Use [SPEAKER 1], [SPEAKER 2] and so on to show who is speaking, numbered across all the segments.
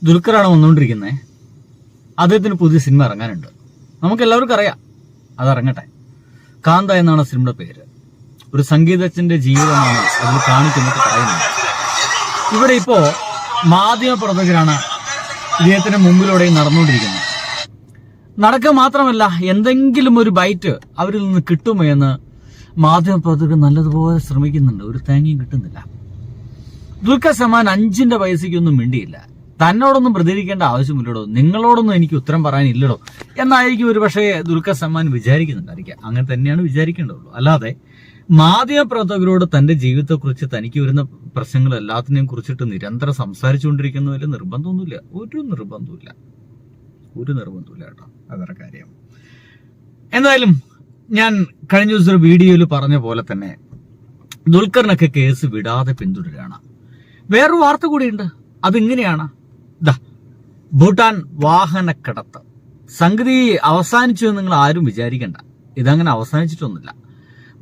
[SPEAKER 1] ദുൽഖറാണ് വന്നുകൊണ്ടിരിക്കുന്നത്. അദ്ദേഹത്തിന് പുതിയ സിനിമ ഇറങ്ങാനുണ്ട്. നമുക്കെല്ലാവർക്കും അറിയാം, അതിറങ്ങട്ടെ. കാന്ത എന്നാണ് സിനിമയുടെ പേര്. ഒരു സംഗീതജ്ഞന്റെ ജീവിതമാണ് അതിൽ കാണിക്കുന്നത്, പറയുന്നത്. ഇവിടെ ഇപ്പോ മാധ്യമപ്രവർത്തകരാണ് ഇദ്ദേഹത്തിന് മുമ്പിലൂടെ നടന്നുകൊണ്ടിരിക്കുന്നത്. നടക്കുക മാത്രമല്ല, എന്തെങ്കിലും ഒരു ബൈറ്റ് അവരിൽ നിന്ന് കിട്ടുമോ എന്ന് മാധ്യമപ്രവർത്തകർ നല്ലതുപോലെ ശ്രമിക്കുന്നുണ്ട്. ഒരു തേങ്ങയും കിട്ടുന്നില്ല. ദുൽഖർ സൽമാൻ 5 പൈസയ്ക്കൊന്നും മിണ്ടിയില്ല. തന്നോടൊന്നും പ്രതികരിക്കേണ്ട ആവശ്യമില്ലടോ, നിങ്ങളോടൊന്നും എനിക്ക് ഉത്തരം പറയാനില്ലടോ എന്നായിരിക്കും ഒരു പക്ഷേ ദുൽഖർ സൽമാൻ വിചാരിക്കുന്നുണ്ടായിരിക്കാം. അങ്ങനെ തന്നെയാണ് വിചാരിക്കേണ്ടതുള്ളൂ. അല്ലാതെ മാധ്യമപ്രവർത്തകരോട് തന്റെ ജീവിതത്തെക്കുറിച്ച് തനിക്ക് വരുന്ന പ്രശ്നങ്ങൾ എല്ലാത്തിനെയും കുറിച്ചിട്ട് നിരന്തരം സംസാരിച്ചുകൊണ്ടിരിക്കുന്നതിൽ നിർബന്ധമൊന്നുമില്ല. ഒരു നിർബന്ധമില്ല കേട്ടോ. അതൊരു കാര്യം. എന്തായാലും ഞാൻ കഴിഞ്ഞ ദിവസം ഒരു വീഡിയോയിൽ പറഞ്ഞ പോലെ തന്നെ ദുൽഖറിനൊക്കെ കേസ് വിടാതെ പിന്തുടരുകയാണ്. വേറൊരു വാർത്ത കൂടിയുണ്ട്. അതിങ്ങനെയാണ്, ഭൂട്ടാൻ വാഹനക്കടത്ത് സംഗതി അവസാനിച്ചു എന്ന് നിങ്ങൾ ആരും വിചാരിക്കണ്ട. ഇതങ്ങനെ അവസാനിച്ചിട്ടൊന്നുമില്ല.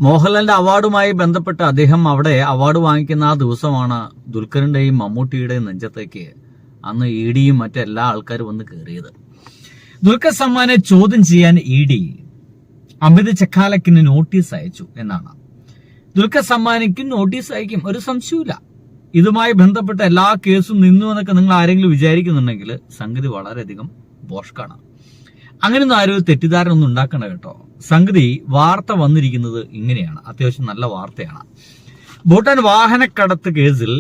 [SPEAKER 1] മോഹൻലാലിന്റെ അവാർഡുമായി ബന്ധപ്പെട്ട് അദ്ദേഹം അവിടെ അവാർഡ് വാങ്ങിക്കുന്ന ആ ദിവസമാണ് ദുൽഖറിന്റെയും മമ്മൂട്ടിയുടെയും നെഞ്ചത്തേക്ക് അന്ന് ED മറ്റെല്ലാ ആൾക്കാരും വന്ന് കയറിയത്. ദുൽഖർ സൽമാനെ ചോദ്യം ചെയ്യാൻ ED അമിത് ചക്കാലക്കിന് നോട്ടീസ് അയച്ചു എന്നാണ്. ദുൽഖർ സൽമാനിക്ക് നോട്ടീസ് അയക്കും, ഒരു സംശയമില്ല. ഇതുമായി ബന്ധപ്പെട്ട എല്ലാ കേസും നിന്നു എന്നൊക്കെ നിങ്ങൾ ആരെങ്കിലും വിചാരിക്കുന്നുണ്ടെങ്കിൽ സംഗതി വളരെയധികം ബോഷ്കാണ്. അങ്ങനെയൊന്നും ആരും തെറ്റിദ്ധാരണ ഒന്നും ഉണ്ടാക്കണ്ട കേട്ടോ. സംഗതി വാർത്ത വന്നിരിക്കുന്നത് ഇങ്ങനെയാണ്, അത്യാവശ്യം നല്ല വാർത്തയാണ്. ഭൂട്ടാൻ വാഹനക്കടത്ത് കേസിൽ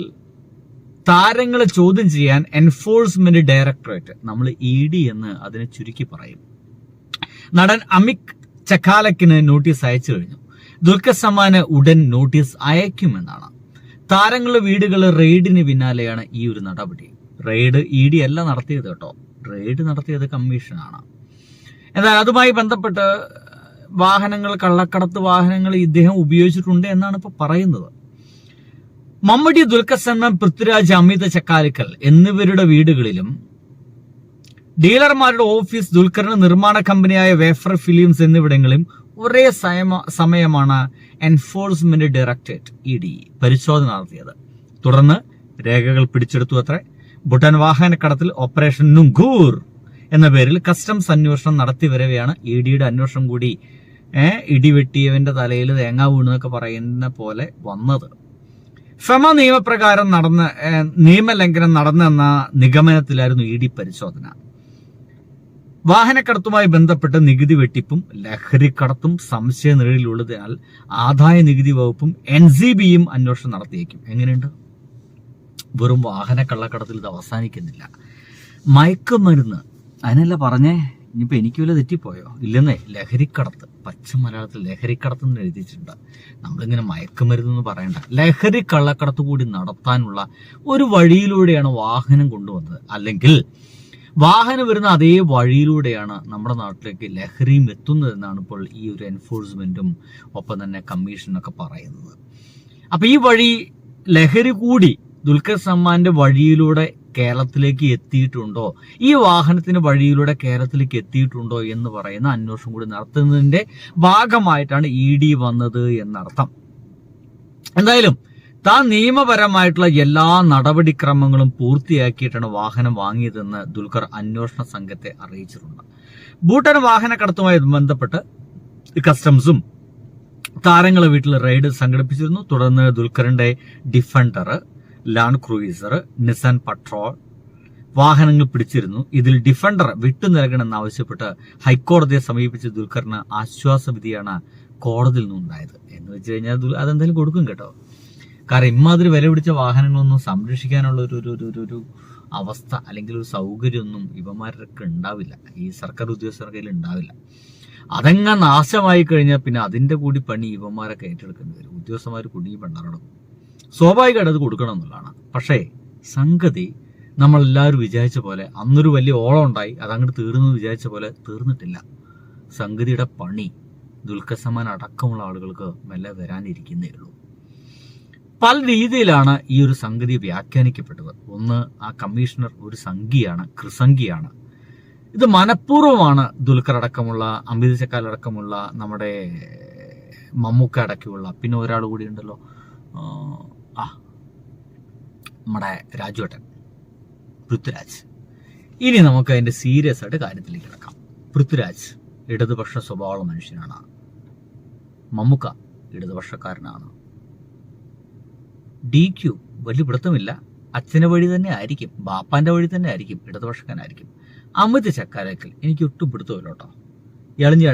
[SPEAKER 1] താരങ്ങളെ ചോദ്യം ചെയ്യാൻ എൻഫോഴ്സ്മെന്റ് ഡയറക്ടറേറ്റ്, നമ്മൾ ED എന്ന് അതിനെ ചുരുക്കി പറയും, നടൻ അമിത് ചക്കാലക്കിന് നോട്ടീസ് അയച്ചു കഴിഞ്ഞു. ദുൽഖർ സൽമാന് ഉടൻ നോട്ടീസ് അയക്കുമെന്നാണ്. താരങ്ങളുടെ വീടുകൾ റെയ്ഡിന് പിന്നാലെയാണ് ഈ ഒരു നടപടി. റെയ്ഡ് ED അല്ല നടത്തിയത് കേട്ടോ, റെയ്ഡ് നടത്തിയത് കമ്മീഷനാണ്. എന്നാൽ അതുമായി ബന്ധപ്പെട്ട് വാഹനങ്ങൾ, കള്ളക്കടത്ത് വാഹനങ്ങൾ ഇദ്ദേഹം ഉപയോഗിച്ചിട്ടുണ്ട് എന്നാണ് ഇപ്പൊ പറയുന്നത്. മമ്മൂട്ടി, ദുൽഖർ സൽമാൻ, പൃഥ്വിരാജ്, അമിത് ചക്കാലക്കൽ എന്നിവരുടെ വീടുകളിലും ഡീലർമാരുടെ ഓഫീസ്, ദുൽഖറിന്റെ നിർമ്മാണ കമ്പനിയായ വേഫർ ഫിലിംസ് എന്നിവിടങ്ങളിലും ഒരേ സമയമാണ് എൻഫോഴ്സ്മെന്റ് ഡയറക്ടറേറ്റ് ED പരിശോധന നടത്തിയത്. തുടർന്ന് രേഖകൾ പിടിച്ചെടുത്തു അത്രേ. ഭൂട്ടാൻ വാഹനക്കടത്തിൽ ഓപ്പറേഷൻ നുങ്കൂർ എന്ന പേരിൽ കസ്റ്റംസ് അന്വേഷണം നടത്തി വരവെയാണ് EDയുടെ അന്വേഷണം കൂടി ഇടിവെട്ടിയവന്റെ തലയിൽ തേങ്ങ വീണെന്നൊക്കെ പറയുന്ന പോലെ വന്നത്. ഫെമ നിയമപ്രകാരം നിയമലംഘനം നടന്നെന്ന നിഗമനത്തിലായിരുന്നു ED പരിശോധന. വാഹനക്കടത്തുമായി ബന്ധപ്പെട്ട് നികുതി വെട്ടിപ്പും ലഹരിക്കടത്തും സംശയ നിഴലിലുള്ളതിനാൽ ആദായ നികുതി വകുപ്പും NCBയും അന്വേഷണം നടത്തിയേക്കും. എങ്ങനെയുണ്ട്? വെറും വാഹനക്കള്ളക്കടത്തിൽ ഇത് അവസാനിക്കുന്നില്ല. മയക്കുമരുന്ന്, അതിനല്ല പറഞ്ഞേ, ഇനിയിപ്പോൾ എനിക്ക് വല്ല തെറ്റിപ്പോയോ? ഇല്ലെന്നേ, ലഹരിക്കടത്ത്, പച്ച മലയാളത്തിൽ ലഹരിക്കടത്ത് എന്ന് എഴുതിയിട്ടുണ്ട്. നമ്മളിങ്ങനെ മയക്കുമരുന്നെന്ന് പറയണ്ട, ലഹരി കള്ളക്കടത്ത് കൂടി നടത്താനുള്ള ഒരു വഴിയിലൂടെയാണ് വാഹനം കൊണ്ടുവന്നത്. അല്ലെങ്കിൽ വാഹനം വരുന്ന അതേ വഴിയിലൂടെയാണ് നമ്മുടെ നാട്ടിലേക്ക് ലഹരിയും എത്തുന്നതെന്നാണ് ഇപ്പോൾ ഈ ഒരു എൻഫോഴ്സ്മെന്റും ഒപ്പം തന്നെ കമ്മീഷനൊക്കെ പറയുന്നത്. അപ്പൊ ഈ വഴി, ലഹരി കൂടി ദുൽഖർ സൽമാന്റെ വഴിയിലൂടെ കേരളത്തിലേക്ക് എത്തിയിട്ടുണ്ടോ, ഈ വാഹനത്തിന്റെ വഴിയിലൂടെ കേരളത്തിലേക്ക് എത്തിയിട്ടുണ്ടോ എന്ന് പറയുന്ന അന്വേഷണം കൂടി നടത്തുന്നതിന്റെ ഭാഗമായിട്ടാണ് ED വന്നത് എന്നർത്ഥം. എന്തായാലും താൻ നിയമപരമായിട്ടുള്ള എല്ലാ നടപടിക്രമങ്ങളും പൂർത്തിയാക്കിയിട്ടാണ് വാഹനം വാങ്ങിയതെന്ന് ദുൽഖർ അന്വേഷണ സംഘത്തെ അറിയിച്ചിട്ടുണ്ട്. ഭൂട്ടാൻ വാഹനക്കടത്തുമായി ബന്ധപ്പെട്ട് കസ്റ്റംസും താരങ്ങളെ വീട്ടിൽ റെയ്ഡ് സംഘടിപ്പിച്ചിരുന്നു. തുടർന്ന് ദുൽഖറിന്റെ Defender, Land Cruiser, Nissan Patrol വാഹനങ്ങൾ പിടിച്ചിരുന്നു. ഇതിൽ ഡിഫൻഡർ വിട്ടു നൽകണമെന്നാവശ്യപ്പെട്ട് ഹൈക്കോടതിയെ സമീപിച്ച ദുൽഖറിന് ആശ്വാസവിധിയാണ് കോടതിയിൽ നിന്നുണ്ടായത്. എന്ന് വെച്ച് കഴിഞ്ഞാൽ അതെന്തായാലും കൊടുക്കും കേട്ടോ. കാരണം ഇമാതിരി വില പിടിച്ച വാഹനങ്ങളൊന്നും സംരക്ഷിക്കാനുള്ള ഒരു അവസ്ഥ അല്ലെങ്കിൽ ഒരു സൗകര്യമൊന്നും ഇവന്മാരൊക്കെ ഉണ്ടാവില്ല, ഈ സർക്കാർ ഉദ്യോഗസ്ഥരുടെ കയ്യിൽ ഉണ്ടാവില്ല. അതെങ്ങനെ നാശമായി കഴിഞ്ഞാൽ പിന്നെ അതിന്റെ കൂടി പണി ഇവന്മാരൊക്കെ ഏറ്റെടുക്കേണ്ടി വരും. ഉദ്യോഗസ്ഥന്മാർ കുടുങ്ങി പെണ്ണറടക്കും. സ്വാഭാവികമായിട്ട് അത് കൊടുക്കണം എന്നുള്ളതാണ്. പക്ഷേ സംഗതി നമ്മളെല്ലാവരും വിചാരിച്ച പോലെ, അന്നൊരു വലിയ ഓളം ഉണ്ടായി, അതങ്ങോട്ട് തീർന്നു വിചാരിച്ച പോലെ തീർന്നിട്ടില്ല. സംഗതിയുടെ പണി ദുൽഖർ സൽമാൻ അടക്കമുള്ള ആളുകൾക്ക് മെല്ലെ വരാനിരിക്കുന്നേ ഉള്ളൂ. പല രീതിയിലാണ് ഈ ഒരു സംഗതി വ്യാഖ്യാനിക്കപ്പെട്ടത്. ഒന്ന്, ആ കമ്മീഷണർ ഒരു സംഘിയാണ്, കൃസംഘിയാണ്. ഇത് മനഃപൂർവ്വമാണ് ദുൽഖർ അടക്കമുള്ള, അമിത് ചക്കാൽ അടക്കമുള്ള, നമ്മുടെ മമ്മൂക്ക അടക്കമുള്ള, പിന്നെ ഒരാൾ കൂടി ഉണ്ടല്ലോ, നമ്മുടെ രാജുവേട്ടൻ, പൃഥ്വിരാജ്, ഇനി നമുക്ക് അതിന്റെ സീരിയസ് ആയിട്ട് കാര്യത്തിലേക്ക് കിടക്കാം. പൃഥ്വിരാജ് ഇടതുപക്ഷ സ്വഭാവമുള്ള മനുഷ്യനാണ്. മമ്മൂക്ക ഇടതുപക്ഷക്കാരനാണ്. DQ വലിയ പിടുത്തമില്ല, അച്ഛന്റെ വഴി തന്നെ ആയിരിക്കും, ബാപ്പാന്റെ വഴി തന്നെ ആയിരിക്കും, ഇടതുപക്ഷക്കാരനായിരിക്കും. അമിത് ചക്കാരക്കൽ എനിക്ക് ഒട്ടും പിടുത്തമില്ല കേട്ടോ. ഇയാളിഞ്ഞ്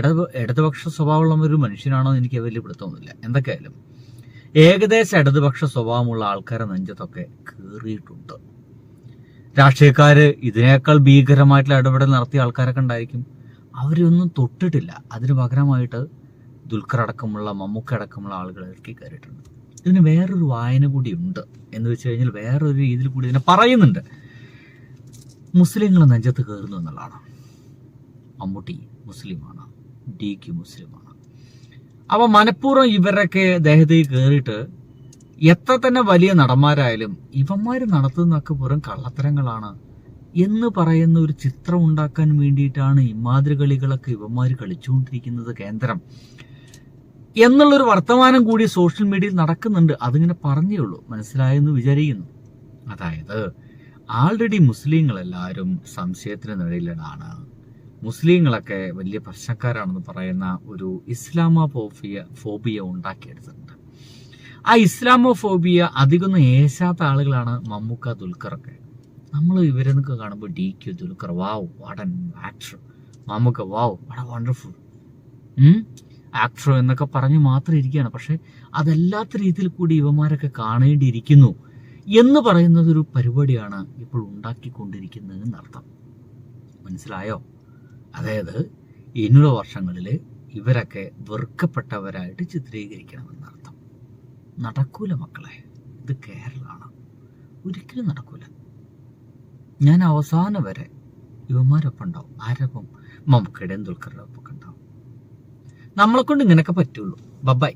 [SPEAKER 1] ഇടതുപക്ഷ സ്വഭാവമുള്ള ഒരു മനുഷ്യനാണോ എന്ന് എനിക്ക് വലിയ പിടുത്തമൊന്നുമില്ല. എന്തൊക്കെയായാലും ഏകദേശം ഇടതുപക്ഷ സ്വഭാവമുള്ള ആൾക്കാരെ നെഞ്ചത്തൊക്കെ കയറിയിട്ടുണ്ട്. രാഷ്ട്രീയക്കാര് ഇതിനേക്കാൾ ഭീകരമായിട്ടുള്ള ഇടപെടൽ നടത്തിയ ആൾക്കാരൊക്കെ ഉണ്ടായിരിക്കും. അവരൊന്നും തൊട്ടിട്ടില്ല. അതിന് പകരമായിട്ട് ദുൽഖർ അടക്കമുള്ള മമ്മൂക്ക അടക്കമുള്ള ആളുകൾ ഇറക്കി കയറിയിട്ടുണ്ട്. ഇതിന് വേറൊരു വായന കൂടി ഉണ്ട് എന്ന് വെച്ച് കഴിഞ്ഞാൽ വേറൊരു രീതിയിൽ കൂടി ഇതിനെ പറയുന്നുണ്ട്. മുസ്ലിങ്ങൾ നെഞ്ചത്ത് കയറുന്നു എന്നുള്ളതാണ്. മമ്മൂട്ടി മുസ്ലിമാണ്, DQ മുസ്ലിമാണ്. അപ്പൊ മനഃപൂർവ്വം ഇവരൊക്കെ ദേഹത്തേക്ക് കയറിയിട്ട് എത്ര തന്നെ വലിയ നടന്മാരായാലും ഇവന്മാര് നടത്തുന്നതൊക്കെ വെറും കള്ളത്തരങ്ങളാണ് എന്ന് പറയുന്ന ഒരു ചിത്രം ഉണ്ടാക്കാൻ വേണ്ടിയിട്ടാണ് ഇമാതിരി കളികളൊക്കെ ഇവന്മാര് കളിച്ചുകൊണ്ടിരിക്കുന്നത് കേന്ദ്രം എന്നുള്ളൊരു വർത്തമാനം കൂടി സോഷ്യൽ മീഡിയയിൽ നടക്കുന്നുണ്ട്. അതിങ്ങനെ പറഞ്ഞേ ഉള്ളൂ, മനസ്സിലായെന്ന് വിചാരിക്കുന്നു. അതായത് ആൾറെഡി മുസ്ലിങ്ങളെല്ലാവരും സംശയത്തിന് നിഴലിലാണ്. മുസ്ലിങ്ങളൊക്കെ വലിയ പ്രശ്നക്കാരാണെന്ന് പറയുന്ന ഒരു ഫോബിയ ഉണ്ടാക്കിയെടുത്തിട്ടുണ്ട്. ആ ഇസ്ലാമോഫോബിയ അധികമൊന്നും ഏശാത്ത ആളുകളാണ് മമ്മൂക്ക, ദുൽഖറൊക്കെ. നമ്മൾ ഇവരെന്നൊക്കെ കാണുമ്പോൾ DQ, Dulquer wow what an actor, Mammukka wow what wonderful actor എന്നൊക്കെ പറഞ്ഞ് മാത്രം ഇരിക്കുകയാണ്. പക്ഷെ അതല്ലാത്ത രീതിയിൽ കൂടി ഇവന്മാരൊക്കെ കാണേണ്ടിയിരിക്കുന്നു എന്ന് പറയുന്നത് ഒരു പരിപാടിയാണ് ഇപ്പോൾ ഉണ്ടാക്കിക്കൊണ്ടിരിക്കുന്നത് എന്നർത്ഥം. മനസ്സിലായോ? അതായത് ഇനിയുള്ള വർഷങ്ങളിൽ ഇവരൊക്കെ വെറുക്കപ്പെട്ടവരായിട്ട് ചിത്രീകരിക്കണമെന്നർത്ഥം. നടക്കൂല മക്കളെ, ഇത് കേരളമാണ്, ഒരിക്കലും നടക്കൂല. ഞാൻ അവസാനം വരെ ഇവന്മാരൊപ്പം ഉണ്ടാവും. ആരൊപ്പം? മമ്മൂക്കയുടെയും ദുൽഖറുടെ ഒപ്പം ഉണ്ടാവും. നമ്മളെ കൊണ്ട് ഇങ്ങനെയൊക്കെ പറ്റുള്ളൂ. ബൈ.